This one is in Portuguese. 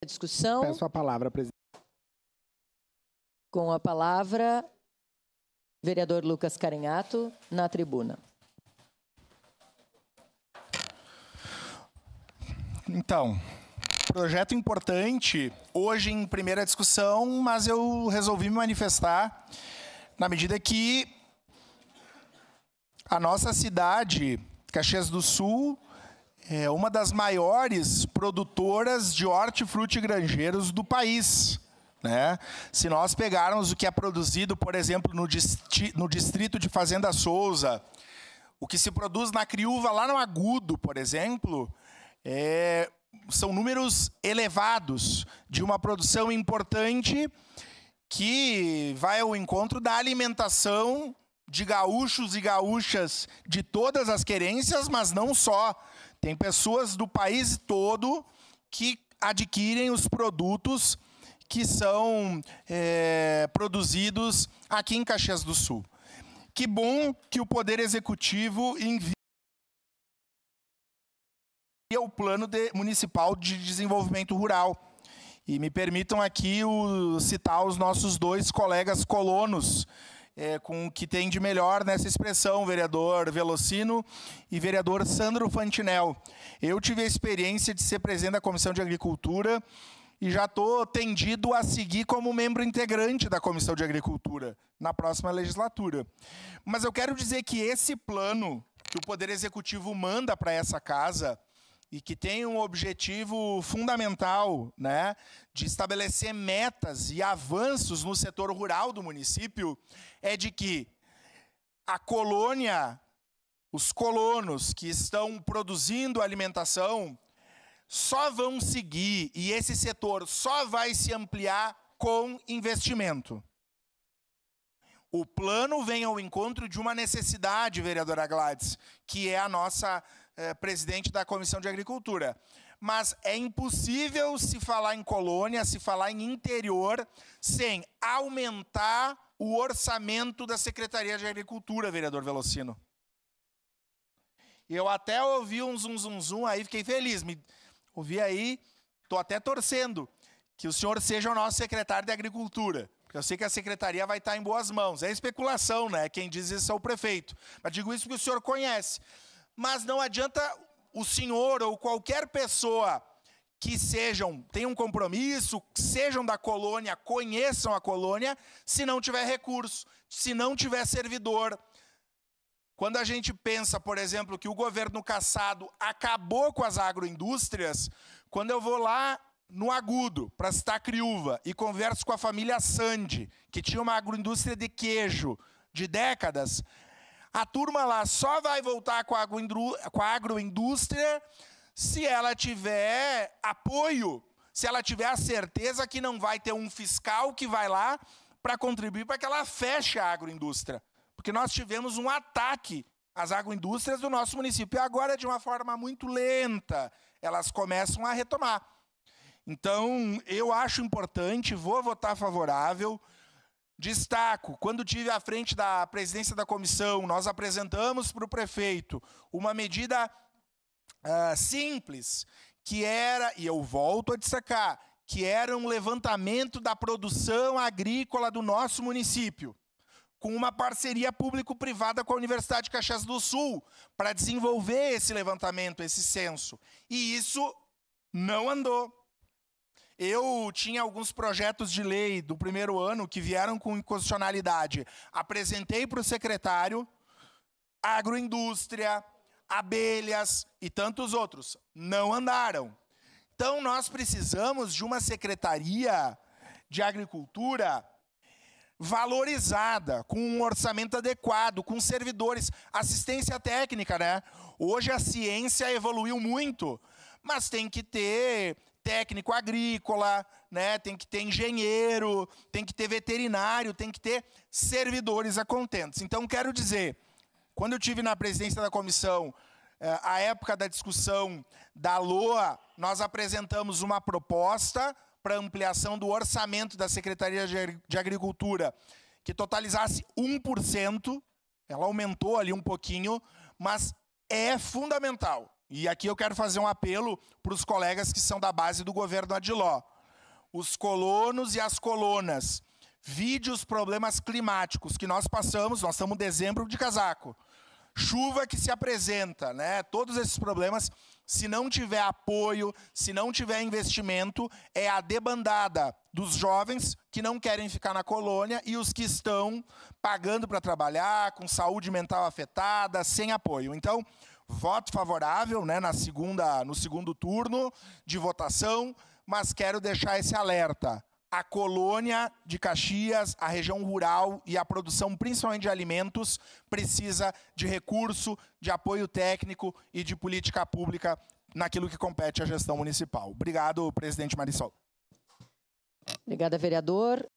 discussão. Peço a palavra, presidente. Com a palavra, vereador Lucas Carinhato, na tribuna. Então, projeto importante, hoje em primeira discussão, mas eu resolvi me manifestar na medida que a nossa cidade, Caxias do Sul, é uma das maiores produtoras de hortifruti granjeiros do país, né? Se nós pegarmos o que é produzido, por exemplo, no distrito de Fazenda Souza, o que se produz na Criúva, lá no Agudo, por exemplo, são números elevados de uma produção importante que vai ao encontro da alimentação de gaúchos e gaúchas de todas as querências, mas não só. Tem pessoas do país todo que adquirem os produtos que são produzidos aqui em Caxias do Sul. Que bom que o Poder Executivo envia o Plano Municipal de Desenvolvimento Rural. E me permitam aqui citar os nossos dois colegas colonos, com o que tem de melhor nessa expressão, vereador Velocino e vereador Sandro Fantinel. Eu tive a experiência de ser presidente da Comissão de Agricultura e já estou tendido a seguir como membro integrante da Comissão de Agricultura na próxima legislatura. Mas eu quero dizer que esse plano que o Poder Executivo manda para essa casa e que tem um objetivo fundamental, né, de estabelecer metas e avanços no setor rural do município, é de que a colônia, os colonos que estão produzindo alimentação, só vão seguir e esse setor só vai se ampliar com investimento. O plano vem ao encontro de uma necessidade, vereadora Gladys, que é a nossa presidente da Comissão de Agricultura. Mas é impossível se falar em colônia, se falar em interior, sem aumentar o orçamento da Secretaria de Agricultura, vereador Velocino. Eu até ouvi um zum aí, fiquei feliz. Ouvi aí, estou até torcendo que o senhor seja o nosso secretário de Agricultura. Porque eu sei que a secretaria vai estar em boas mãos. É especulação, né? Quem diz isso é o prefeito. Mas digo isso porque o senhor conhece. Mas não adianta o senhor ou qualquer pessoa que tenham um compromisso, sejam da colônia, conheçam a colônia, se não tiver recurso, se não tiver servidor. Quando a gente pensa, por exemplo, que o governo Cassado acabou com as agroindústrias, quando eu vou lá no Agudo, para citar Criúva, e converso com a família Sandi, que tinha uma agroindústria de queijo de décadas, a turma lá só vai voltar com a agroindústria se ela tiver apoio, se ela tiver a certeza que não vai ter um fiscal que vai lá para contribuir para que ela feche a agroindústria. Porque nós tivemos um ataque às agroindústrias do nosso município. E agora, de uma forma muito lenta, elas começam a retomar. Então, eu acho importante, vou votar favorável. Destaco, quando tive à frente da presidência da comissão, nós apresentamos para o prefeito uma medida simples, que era, e eu volto a destacar, que era um levantamento da produção agrícola do nosso município, com uma parceria público-privada com a Universidade de Caxias do Sul, para desenvolver esse levantamento, esse censo. E isso não andou. Eu tinha alguns projetos de lei do primeiro ano que vieram com inconstitucionalidade. Apresentei para o secretário, agroindústria, abelhas e tantos outros. Não andaram. Então, nós precisamos de uma secretaria de agricultura valorizada, com um orçamento adequado, com servidores, assistência técnica, né? Hoje a ciência evoluiu muito, mas tem que ter técnico agrícola, né? Tem que ter engenheiro, tem que ter veterinário, tem que ter servidores a contentes. Então, quero dizer, quando eu tive na presidência da comissão, à época da discussão da LOA, nós apresentamos uma proposta para ampliação do orçamento da Secretaria de Agricultura, que totalizasse 1%, ela aumentou ali um pouquinho, mas é fundamental. E aqui eu quero fazer um apelo para os colegas que são da base do governo Adiló. os colonos e as colonas. Vide os problemas climáticos que nós passamos, nós estamos em dezembro de casaco. Chuva que se apresenta, né? Todos esses problemas, se não tiver apoio, se não tiver investimento, é a debandada dos jovens que não querem ficar na colônia e os que estão pagando para trabalhar, com saúde mental afetada, sem apoio. Então, voto favorável, né, no segundo turno de votação, mas quero deixar esse alerta. A colônia de Caxias, a região rural e a produção, principalmente de alimentos, precisa de recurso, de apoio técnico e de política pública naquilo que compete à gestão municipal. Obrigado, presidente Marisol. Obrigada, vereador.